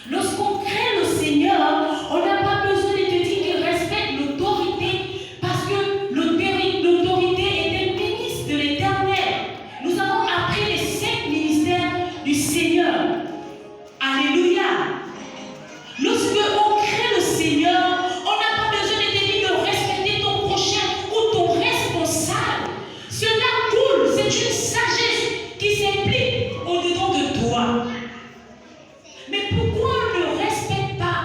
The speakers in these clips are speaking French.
Lorsqu'on craint le Seigneur, on n'a pas besoin de te dire qu'il respecte l'autorité, parce que l'autorité est un ministre de l'Éternel. Nous avons appris les 5 ministères du Seigneur. Alléluia. Lorsque on craint le Seigneur, on n'a pas besoin de te dire de respecter ton prochain ou ton responsable. Cela coule, c'est une sagesse qui s'implique au-dedans de toi. Mais pourquoi on ne respecte pas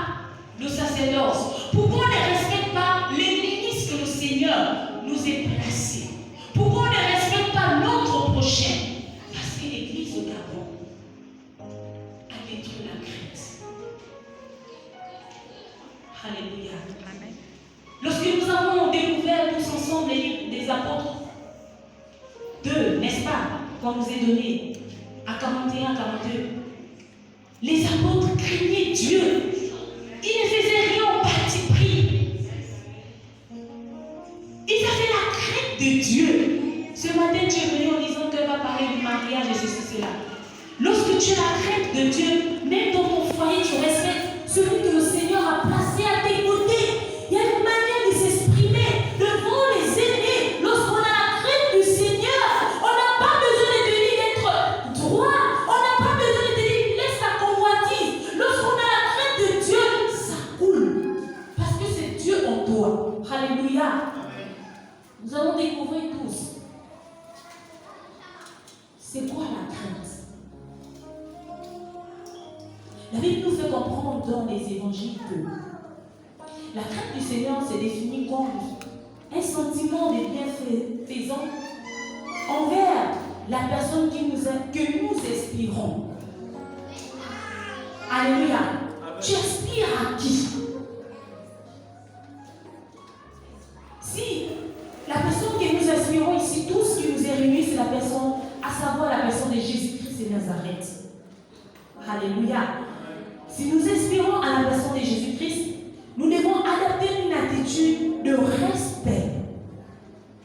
le sacerdoce? Pourquoi on ne respecte pas les ministres que le Seigneur nous est placé? Pourquoi on ne respecte pas notre prochain? Parce que l'Église au Gabon a détruit la crainte. Alléluia. Amen. Lorsque nous avons découvert tous ensemble les livres des apôtres 2, n'est-ce pas, qu'on nous est donné à 41-42, les apôtres craignaient Dieu. Ils ne faisaient rien au parti pris. Ils avaient la crainte de Dieu. Ce matin, tu es venu en disant qu'elle va parler du mariage et ceci, cela. Lorsque tu as la crainte de Dieu, même dans ton foyer, tu respectes celui que le Seigneur a placé à tes côtés. Il y a une manière de s'exprimer devant les aînés. Lorsqu'on a la crainte du Seigneur, on n'a pas besoin de te dire d'être droit. On n'a pas besoin de te dire laisse la convoitise. Lorsqu'on a la crainte de Dieu, ça coule. Parce que c'est Dieu en toi. Alléluia. Nous allons découvrir tous. C'est quoi la crainte? La Bible nous fait comprendre dans les évangiles que la crainte du Seigneur se définit comme un sentiment de bienfaisance envers la personne que nous aspirons. Alléluia. Tu aspires à qui? Si la personne que nous aspirons ici, tout ce qui nous est réuni, c'est la personne, à savoir la personne de Jésus-Christ de Nazareth. Alléluia. Si nous aspirons à la personne de Jésus-Christ, nous devons adopter une attitude de respect,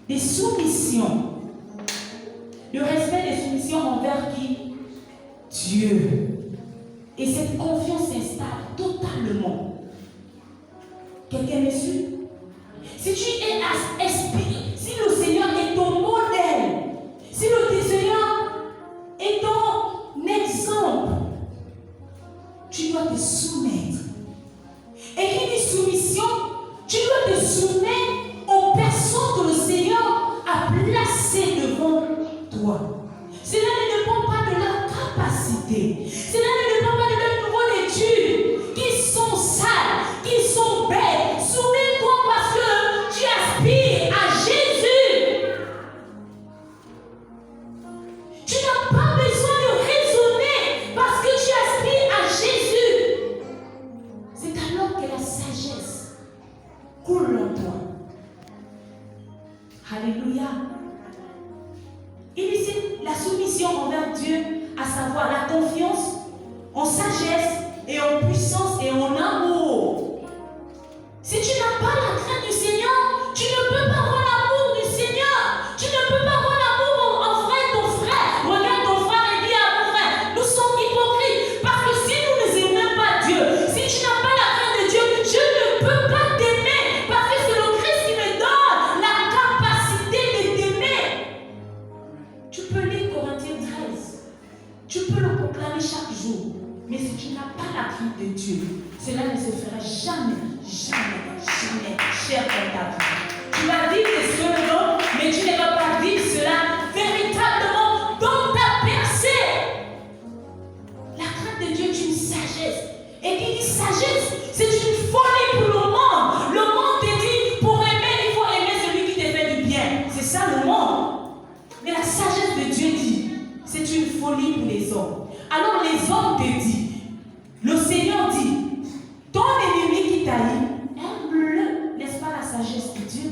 de soumission. De respect et de soumission envers qui? Dieu. Et cette confiance s'installe totalement. Quelqu'un me suit? Si tu es aspiré, si le Seigneur est ton modèle, si le Seigneur est ton exemple, tu dois te soumettre. Et qui dit soumission, tu dois te soumettre aux personnes que le Seigneur a placées devant toi. Cela ne dépend pas de leur capacité. Cela ne dépend pas de leur niveau d'études, qui sont sales, qui sont belles. Soumets-toi parce que tu aspires à Jésus. Tu n'as pas besoin de raisonner parce que tu aspires à Jésus. C'est alors que la sagesse coule en toi. Alléluia. Il dit la soumission envers Dieu, à savoir la confiance en sagesse et en puissance et en amour. Si tu n'as pas la crainte du Seigneur, tu ne peux pas avoir l'amour du Seigneur. Tu ne peux pas avoir l'amour envers ton frère. Regarde ton frère et dis à mon frère, nous sommes hypocrites. Parce que si nous ne aimons pas Dieu, si tu n'as pas la crainte de Dieu, je ne peux pas t'aimer. Parce que c'est le Christ qui me donne la capacité de t'aimer. Tu peux lire Corinthiens 13. Tu peux le proclamer chaque jour. Mais si tu n'as pas la crainte de Dieu, cela ne se fera jamais, jamais, jamais cher dans ta vie. Tu vas dire tes slogans, mais tu ne vas pas dire cela véritablement dans ta percée. La crainte de Dieu est une sagesse. Et qui dit sagesse, c'est une folie pour le monde. Le monde te dit, pour aimer, il faut aimer celui qui te fait du bien. C'est ça le monde. Mais la sagesse de Dieu dit, c'est une folie pour les hommes. Alors les hommes te disent, le Seigneur dit, ton ennemi qui t'haït, aime-le. N'est-ce pas la sagesse de Dieu?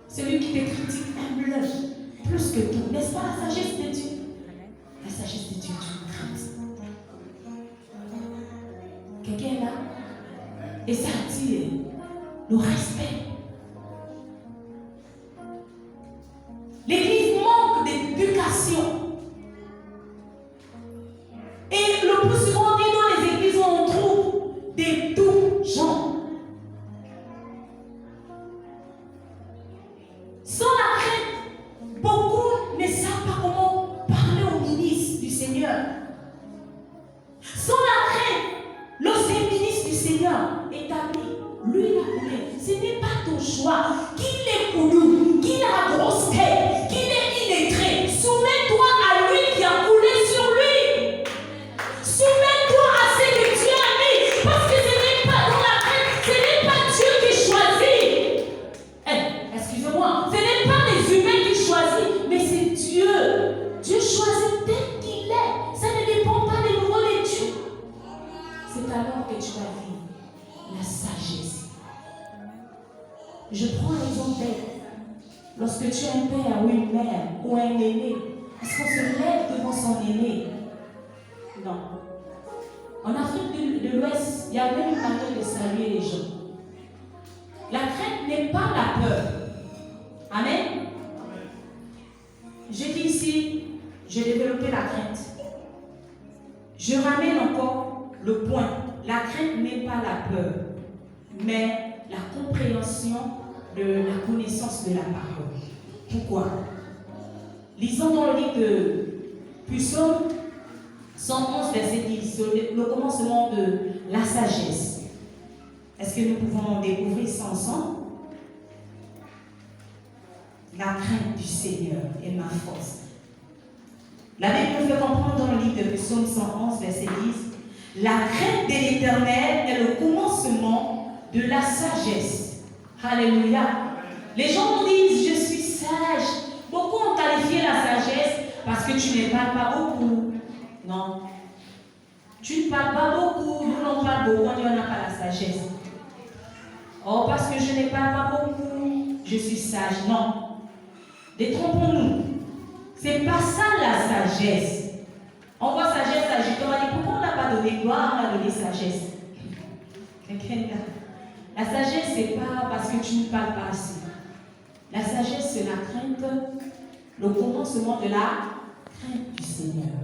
Celui qui te critique, aime-le plus que tout. N'est-ce pas la sagesse de Dieu? La sagesse de Dieu est une crainte. Quelqu'un est là? Et ça attire le respect. L'Église manque d'éducation. Et choix, qu'il est coulu, qu'il a la grosse tête, qu'il est illettré. Soumets-toi à lui qui a coulé sur lui. Soumets-toi à ce que Dieu a mis. Parce que ce n'est pas dans la tête, ce n'est pas Dieu qui choisit. Excusez-moi, ce n'est pas les humains qui choisissent, mais c'est Dieu. Dieu choisit tel qu'il est. Ça ne dépend pas des nouveaux Dieu. C'est alors que tu vas vivre la sagesse. Je prends l'exemple bête. Lorsque tu es un père ou une mère ou un aîné, est-ce qu'on se lève devant son aîné? Non. En Afrique de l'Ouest, il y a même une manière de saluer les gens. La crainte n'est pas la peur. Amen. Je dis ici, j'ai développé la crainte. Je ramène encore le point. La crainte n'est pas la peur, mais la compréhension de la connaissance de la parole. Pourquoi? Lisons dans le livre de Psaume 111, verset 10, le commencement de la sagesse. Est-ce que nous pouvons découvrir ça ensemble? La crainte du Seigneur est ma force. La Bible nous fait comprendre dans le livre de Psaume 111, verset 10, la crainte de l'Éternel est le commencement de la sagesse. Alléluia. Les gens nous disent, je suis sage. Beaucoup ont qualifié la sagesse parce que tu ne parles pas beaucoup. Non. Tu ne parles pas beaucoup. Nous, on parle beaucoup, on n'a pas la sagesse. Oh, parce que je ne parle pas beaucoup, je suis sage. Non. Détrompons-nous. C'est pas ça la sagesse. On voit sagesse agiter. On va dire, pourquoi on n'a pas donné gloire, on a donné sagesse? La sagesse, c'est pas parce que tu ne parles pas assez. La sagesse, c'est la crainte, le commencement de la crainte du Seigneur.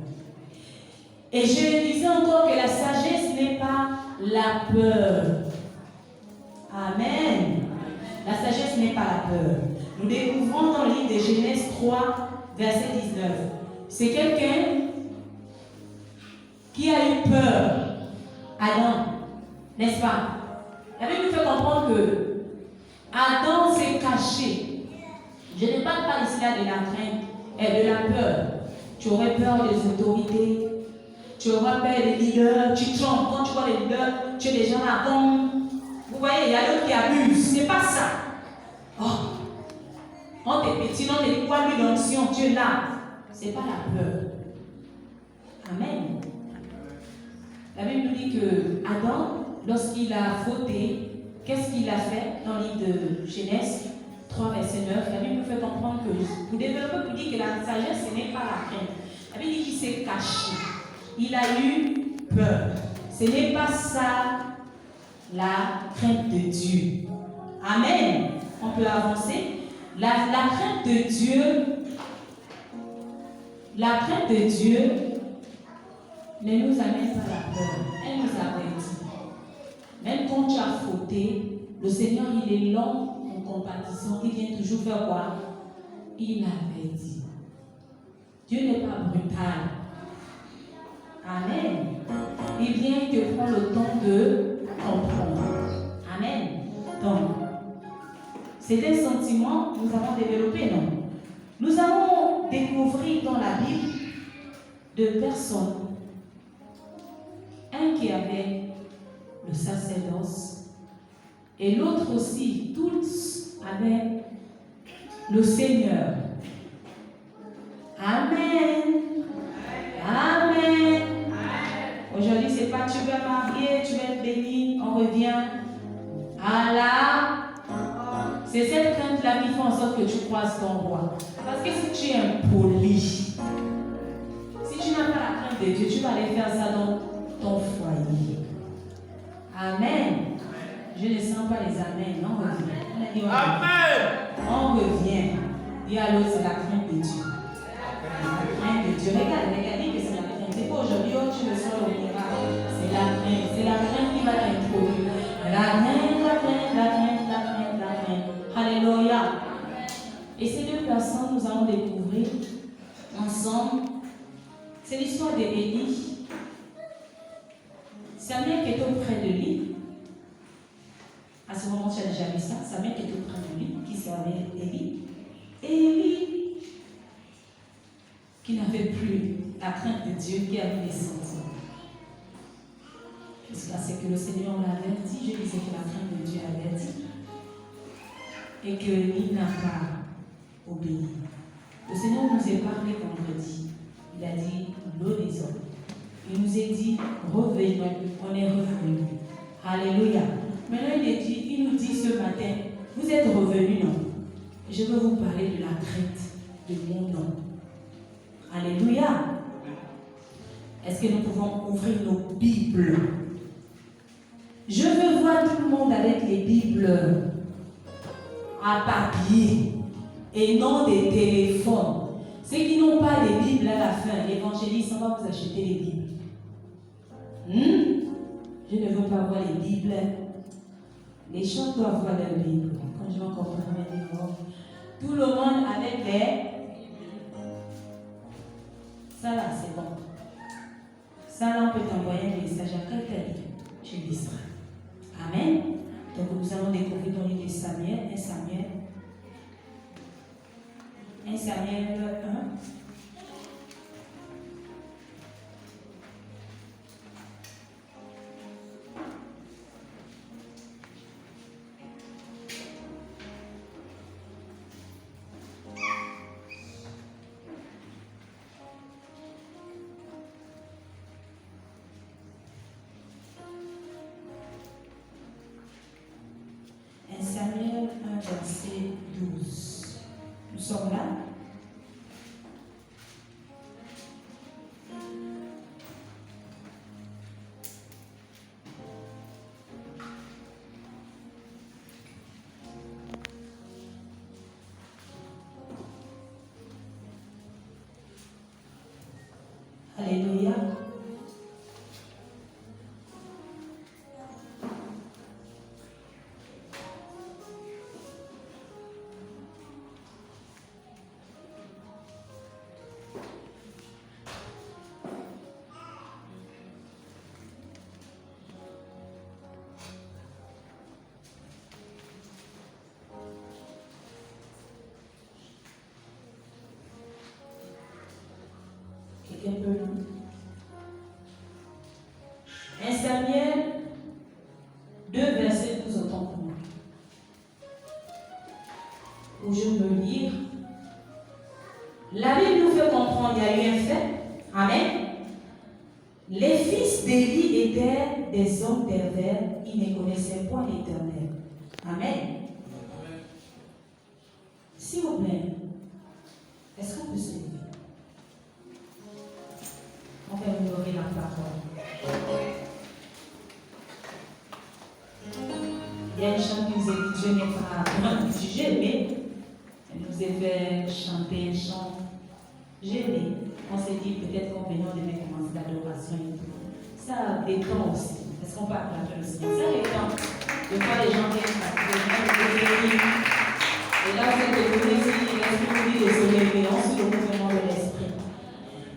Et je disais encore que la sagesse n'est pas la peur. Amen. La sagesse n'est pas la peur. Nous découvrons dans le livre de Genèse 3, verset 19. C'est quelqu'un qui a eu peur. Adam, n'est-ce pas? La Bible nous fait comprendre que Adam s'est caché. Je ne parle pas ici là de la crainte et de la peur. Tu aurais peur des autorités, tu auras peur des leaders, tu trembles quand tu vois les leaders, tu es déjà là comme. Vous voyez, il y a d'autres qui abusent. C'est pas ça. Oh, on t'es petit, on t'est quoi lui l'onction, tu es là. C'est pas la peur. Amen. La Bible nous dit que Adam, lorsqu'il a fauté, qu'est-ce qu'il a fait dans le livre de Genèse 3, verset 9? La Bible nous fait comprendre que pour développer, pour dire que la sagesse, ce n'est pas la crainte. La Bible dit qu'il s'est caché. Il a eu peur. Ce n'est pas ça la crainte de Dieu. Amen. On peut avancer. La crainte de Dieu ne nous amène pas la peur. Elle nous avertit. Même quand tu as fauté, le Seigneur, il est lent en compatissant. Il vient toujours faire quoi? Il avertit. Dieu n'est pas brutal. Amen. Il vient te prendre le temps de comprendre. Amen. Donc, c'est un sentiment que nous avons développé, non? Nous allons découvrir dans la Bible deux personnes. Un qui avait le sacerdoce et l'autre aussi, tous avaient le Seigneur. Amen. Amen. Aujourd'hui, c'est pas tu veux marier, tu veux être béni, on revient à la. C'est cette crainte-là qui fait en sorte que tu croises ton roi. Parce que si tu es impoli, si tu n'as pas la crainte de Dieu, tu vas aller faire ça dans ton foyer. Amen. Je ne sens pas les amens. On revient. Amen. On revient. Dis à l'autre, c'est la crainte de Dieu. La crainte de Dieu. Regardez que c'est la crainte. C'est pas aujourd'hui, oh, tu le sens au miracle. C'est la crainte. C'est la crainte qui va t'introduire. La crainte, la crainte, la crainte, la crainte, la crainte. Alléluia. Et ces deux personnes, nous allons découvrir ensemble. C'est l'histoire d'Élie. Samuel qui est auprès de lui. À ce ce moment, tu as déjà vu ça. Samuel qui était auprès de lui, qui servait Élie. Et Élie, qui n'avait plus la crainte de Dieu, qui avait des sentiments. Jusqu'à ce que le Seigneur l'avertit, je disais que la crainte de Dieu avertit. Et qu'il n'a pas obéi. Le Seigneur nous a parlé vendredi. Il a dit, l'eau des hommes. Il nous a dit, revenons, on est revenus. Alléluia. Maintenant, il nous dit ce matin, vous êtes revenus, non? Je veux vous parler de la crainte de mon nom. Alléluia. Est-ce que nous pouvons ouvrir nos Bibles? Je veux voir tout le monde avec les Bibles à papier et non des téléphones. Ceux qui n'ont pas les Bibles à la fin, l'évangéliste, on va vous acheter les Bibles. Je ne veux pas voir les Bibles. Les gens doivent voir leur Bible. Quand je vais encore parler des mots. Tout le monde avec les... Ça là, c'est bon. Ça là, on peut t'envoyer un message à quelqu'un. Tu le liseras. Amen. Donc nous allons découvrir dans le livre de Samuel, 1 Samuel 1. Samuel 1, verset 12. Nous sommes là. Alléluia. Quelqu'un peut lire? 1 Samuel 2, verset 12, autant pour moi. Où je peux lire. La Bible nous fait comprendre qu'il y a eu un fait. Amen. Les fils d'Élie étaient des hommes pervers, ils ne connaissaient point l'Éternel. Amen. S'il vous plaît, est-ce qu'on peut se lever? On va vous donner la parole. Il y a une chant qui nous a dit, Dieu n'est pas grand du sujet, mais elle nous a fait chanter un chant gêné. On s'est dit peut-être qu'en venant de commencer l'adoration et tout. Ça détend aussi. Est-ce qu'on peut acclamer le Seigneur? Ça détend. De fois les gens viennent parler, et là vous êtes découvert si l'esprit vous dit de se lever, ensuite le mouvement de l'esprit.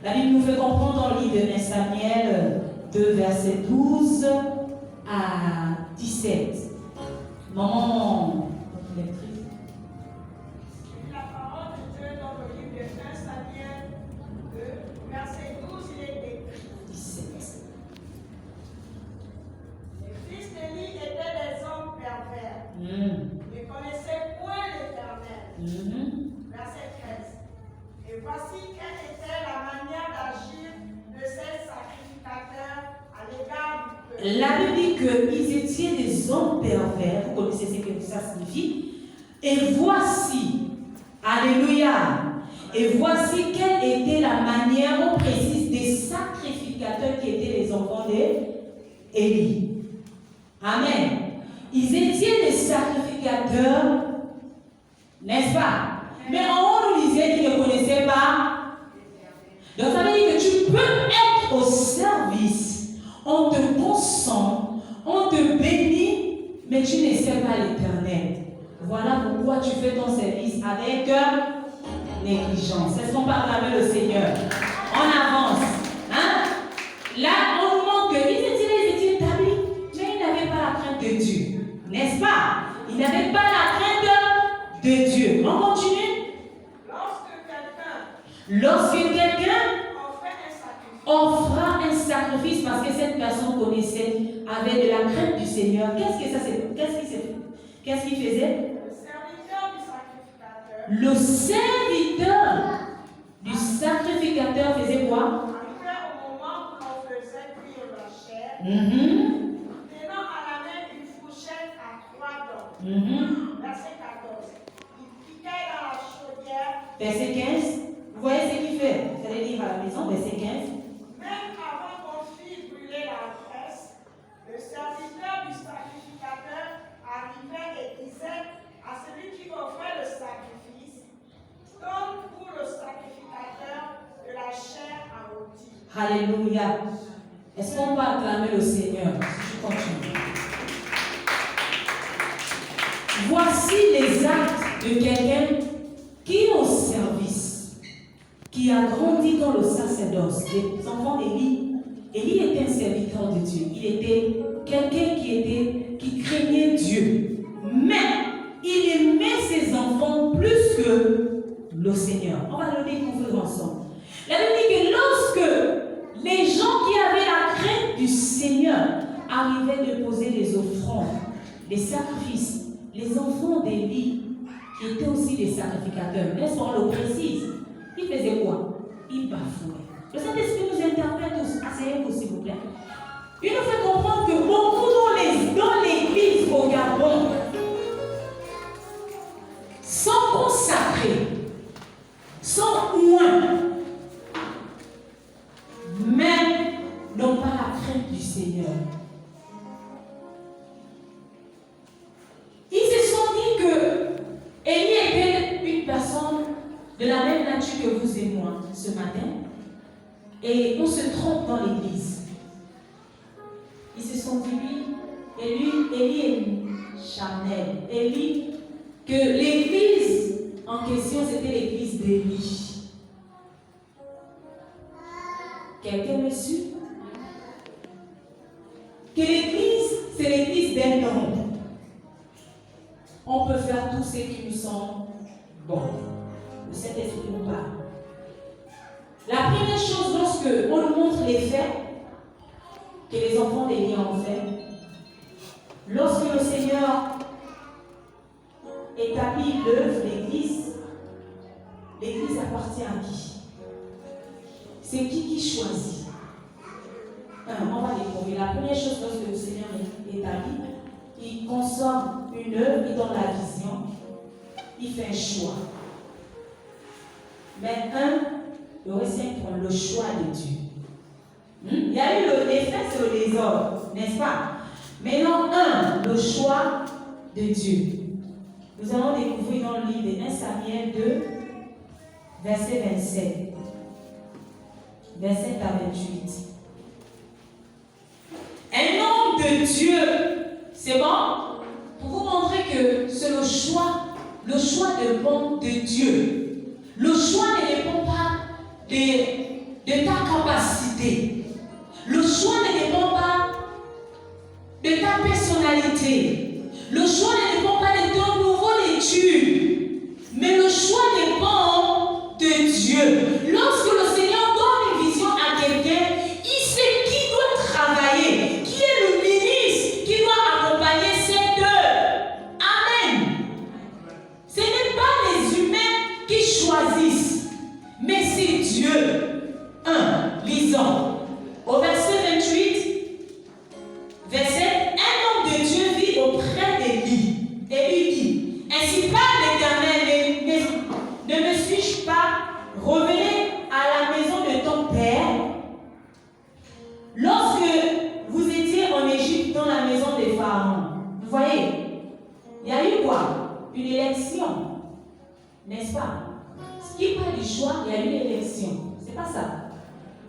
La Bible nous fait comprendre dans le livre de 1 Samuel 2, verset 12 à 17. Maman, votre lectrice. La parole de Dieu dans le livre de 1 Samuel 2, verset 12, il est écrit. 17. Les fils d'Élie étaient des hommes pervers. Ils ne connaissaient point l'Éternel. Verset 13. Et voici quelle était la manière d'agir de ces sacrificateurs à l'égard du peuple. La Bible dit qu'ils étaient des hommes pervers. Vous connaissez ce que ça signifie. Et voici, alléluia, et voici quelle était la manière précise des sacrificateurs qui étaient les enfants d'Élie. Amen. Ils étaient des sacrificateurs, n'est-ce pas? Mais en haut, nous disait qu'ils ne connaissaient pas. Donc ça veut dire que tu peux être au service, on te consent, on te bénit, mais tu ne sais pas l'Éternel. Voilà pourquoi tu fais ton service avec négligence. Est-ce qu'on parle avec le Seigneur? On avance. Hein? Là, on nous montre qu'ils étaient établis, mais ils n'avaient pas la crainte de Dieu. N'est-ce pas? Lorsque quelqu'un offra un sacrifice parce que cette personne connaissait, avait de la crainte du Seigneur, qu'est-ce qu'il faisait? Le serviteur du sacrificateur faisait quoi? Arrivé au moment où l'on faisait cuire la chair, tenant à la main une fourchette à 3 dents. Verset 14. Il piquait dans la chaudière. Verset 15. Vous voyez ce qu'il fait? Vous allez lire à la maison, verset 15. Même avant qu'on fît brûler la graisse, le serviteur du sacrificateur arrivait et disait à celui qui offrait le sacrifice: donne pour le sacrificateur de la chair à rôtir. Alléluia. Est-ce qu'on peut acclamer le Seigneur? Je continue. Voici les actes de quelqu'un qui est au service, qui a grandi dans le sacerdoce. Les enfants d'Élie. Élie était un serviteur de Dieu. Il était quelqu'un qui craignait Dieu. Mais il aimait ses enfants plus que le Seigneur. On va le découvrir ensemble. La Bible dit que lorsque les gens qui avaient la crainte du Seigneur arrivaient de poser des offrandes, des sacrifices, les enfants d'Élie, qui étaient aussi des sacrificateurs, n'est-ce pas, on le précise, ils faisaient quoi? Ils bafouaient. Le Saint-Esprit nous interprète tous. Asseyez-vous, s'il vous plaît. Il nous fait comprendre que beaucoup dans l'église au Gabon sont consacrés, sont loin, mais n'ont pas la crainte du Seigneur. Ils se sont dit que Élie était une personne de la même nature que vous et moi ce matin, et on se trompe dans l'église. Ils se sont dit, Élie est charnel. Élie, que l'église en question, c'était l'église d'Élie. Quelqu'un me suit? Que l'église, c'est l'église d'un homme. On peut faire tout ce qui nous semble bon. Le Saint-Esprit nous parle. La première chose, lorsque on nous montre les faits que les enfants d'Élie ont fait, lorsque le Seigneur établit l'œuvre, l'église appartient à qui? C'est qui choisit? On va découvrir. La première chose, lorsque le Seigneur établit, il consomme une œuvre, il donne la vision, il fait un choix. Mais le récit prend le choix de Dieu. Il y a eu l'effet sur les désordre, n'est-ce pas? Mais non, le choix de Dieu. Nous allons découvrir dans le livre de 1 Samuel 2, verset 27. Verset à 28. Un homme de Dieu, c'est bon? Pour vous montrer que c'est le choix dépend de Dieu. Le choix ne dépend pas de ta capacité. Le choix ne dépend pas de ta personnalité. Le choix ne dépend pas de ton niveau d'études. Mais le choix dépend de Dieu. Lorsque le Seigneur donne une vision à quelqu'un, il sait qui doit travailler, qui est le ministre, qui doit accompagner cette œuvre. Amen. Ce n'est pas les humains qui choisissent, mais c'est Dieu. Lisons. Au verset 28, verset, un homme de Dieu vit auprès d'Élie et lui dit: ainsi parle l'Éternel, ne me suis-je pas revenu à la maison de ton père lorsque vous étiez en Égypte dans la maison des pharaons? Vous voyez, il y a eu quoi? Une élection, n'est-ce pas? Ce qui parle du choix, il y a eu une élection. C'est pas ça.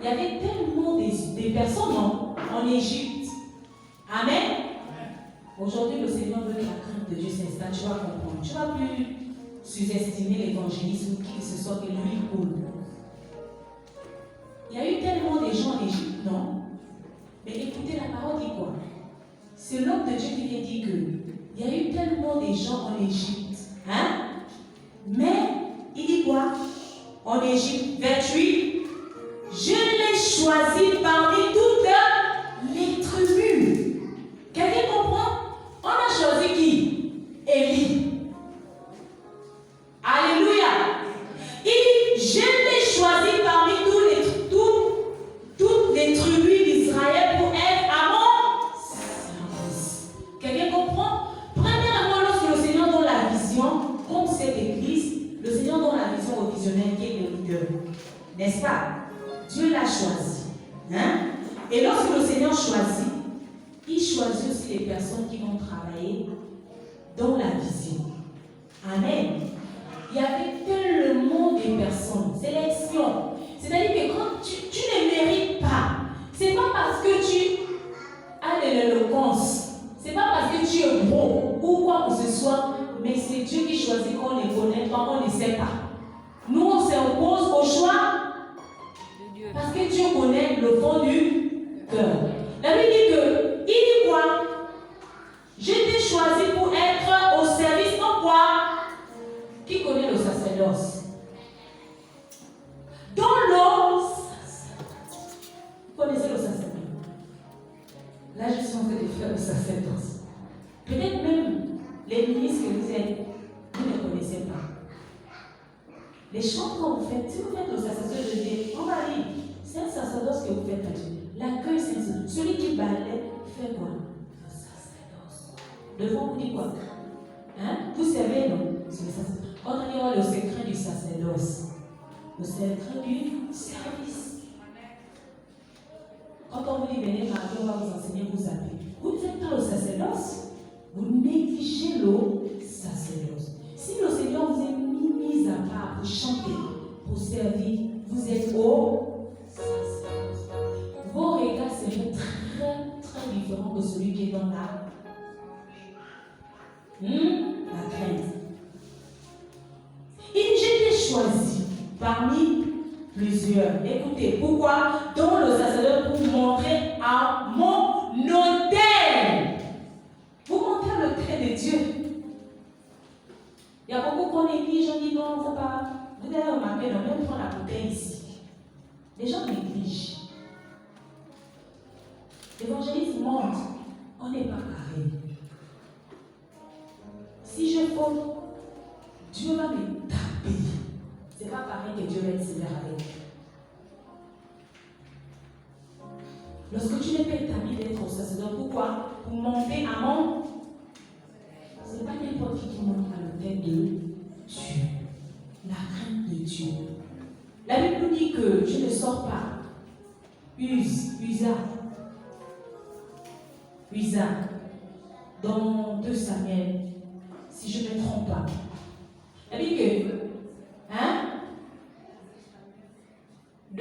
Il y avait tellement des personnes en Égypte. Amen. Aujourd'hui, le Seigneur veut que la crainte de Dieu s'installe. Tu vas comprendre. Tu ne vas plus sous-estimer l'évangélisme ou qui que ce soit que lui coule. Il y a eu tellement de gens en Égypte, non? Mais écoutez, la parole dit quoi? C'est l'homme de Dieu qui vient dire que il y a eu tellement de gens en Égypte. Hein? Mais il dit quoi? On en Égypte. 28. Je l'ai choisi parmi toutes les tribus. Quelqu'un comprend? On a choisi qui? Élie. Alléluia. Je l'ai choisi parmi toutes les tribus d'Israël pour être à mon service. Quelqu'un comprend? Premièrement, lorsque le Seigneur donne la vision, comme cette église, le Seigneur donne la vision au visionnaire qui est le leader. N'est-ce pas? Dieu l'a choisi. Hein? Et lorsque le Seigneur choisit, il choisit aussi les personnes qui vont travailler dans la vision. Amen. Il y avait tellement de personnes. Sélection. C'est-à-dire que quand tu ne mérites pas, c'est pas parce que tu as de l'éloquence, c'est pas parce que tu es beau ou quoi que ce soit, mais c'est Dieu qui choisit qu'on ne connaît pas, on ne sait pas. Nous, on s'impose au choix parce que Dieu connaît le fond du cœur. La Bible dit que, il dit quoi? J'ai été choisi pour être au service en quoi? Qui connaît le sacerdoce? Dans le sacerdoce. Vous connaissez le sacerdoce? Là, je suis en train de faire le sacerdoce. Peut-être même les ministres que vous êtes, vous ne connaissez pas. Les chants que vous faites, si vous faites le sacerdoce de Dieu, on va dire, c'est un sacerdoce que vous faites à Dieu. L'accueil, c'est celui qui balaie, fait quoi? Le sacerdoce. Devant vous dit quoi? Hein? Vous savez, non? C'est le sacerdoce. On a dit le secret du sacerdoce. Le secret du service. Quand on vous dit venez mardi, on va vous enseigner, vous appelez. Vous ne faites pas le sacerdoce. Vous négligez le sacerdoce. Si le Seigneur vous est mis à part pour chanter, pour servir, vous êtes au sacerdoce. Vos regards seront très différents que celui qui est dans la crainte. J'ai été choisi parmi plusieurs. Écoutez, pourquoi? Dans le sacerdoce, pour montrer à mon autel. Vous montrez l'autel de Dieu. Il y a beaucoup qu'on néglige, on dit non, ça pas. Vous allez remarquer, on même prend la bouteille ici. Les gens négligent. L'évangéliste montre, on n'est pas pareil. Si je faute, Dieu va me taper. C'est pas pareil que Dieu va être sévère avec. Lorsque tu n'es pas établi d'être au sacerdoce, pourquoi? Pour monter à mon. Ce n'est pas n'importe qui monte à l'autel de Dieu. La crainte de Dieu. La Bible nous dit que je ne sors pas. Uza. Dans 2 Samuel, si je ne me trompe pas. La Bible dit que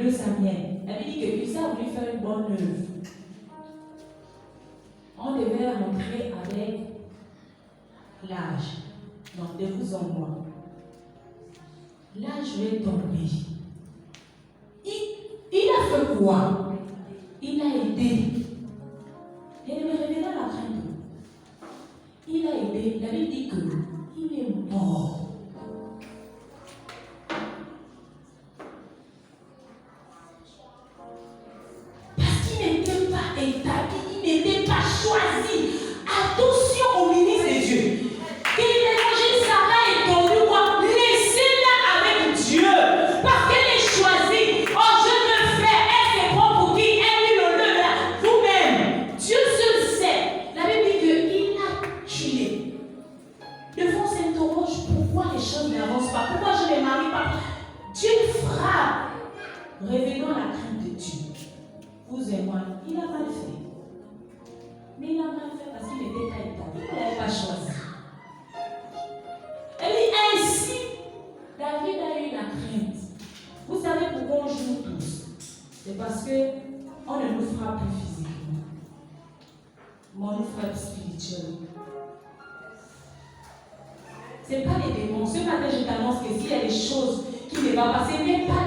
2 Samuel. La Bible dit que Uza a voulu faire une bonne œuvre. On devait rentrer avec l'âge. Donc, de vous en moi. L'âge va tomber. Il a fait quoi? Il a aidé. Et ne me révéla la crainte. Il a aidé. La Bible dit qu'il est mort. Établi, il n'était pas choisi. Attention au ministre de Dieu. Que l'évangile Sarah est tombé quoi? Laissez-la avec Dieu. Parce qu'elle est choisie. Oh, je veux faire. Elle se prend pour qui? Elle lui le là. Vous-même. Dieu seul sait. La Bible dit qu'il a tué. Le fond s'interroge pourquoi les choses n'avancent pas. Pourquoi je ne me marie pas? Dieu frappe. Révélant la crainte de Dieu. Vous et moi, il a mal fait. Mais il a mal fait parce qu'il n'était pas établi. Il n'avait pas choisi. Elle dit ainsi, David a eu la crainte. Vous savez pourquoi on joue tous? C'est parce qu'on ne nous frappe plus physiquement. Mais on nous frappe spirituellement. Ce n'est pas les démons. Ce matin, je t'annonce que s'il y a des choses qui ne vont pas, ce n'est pas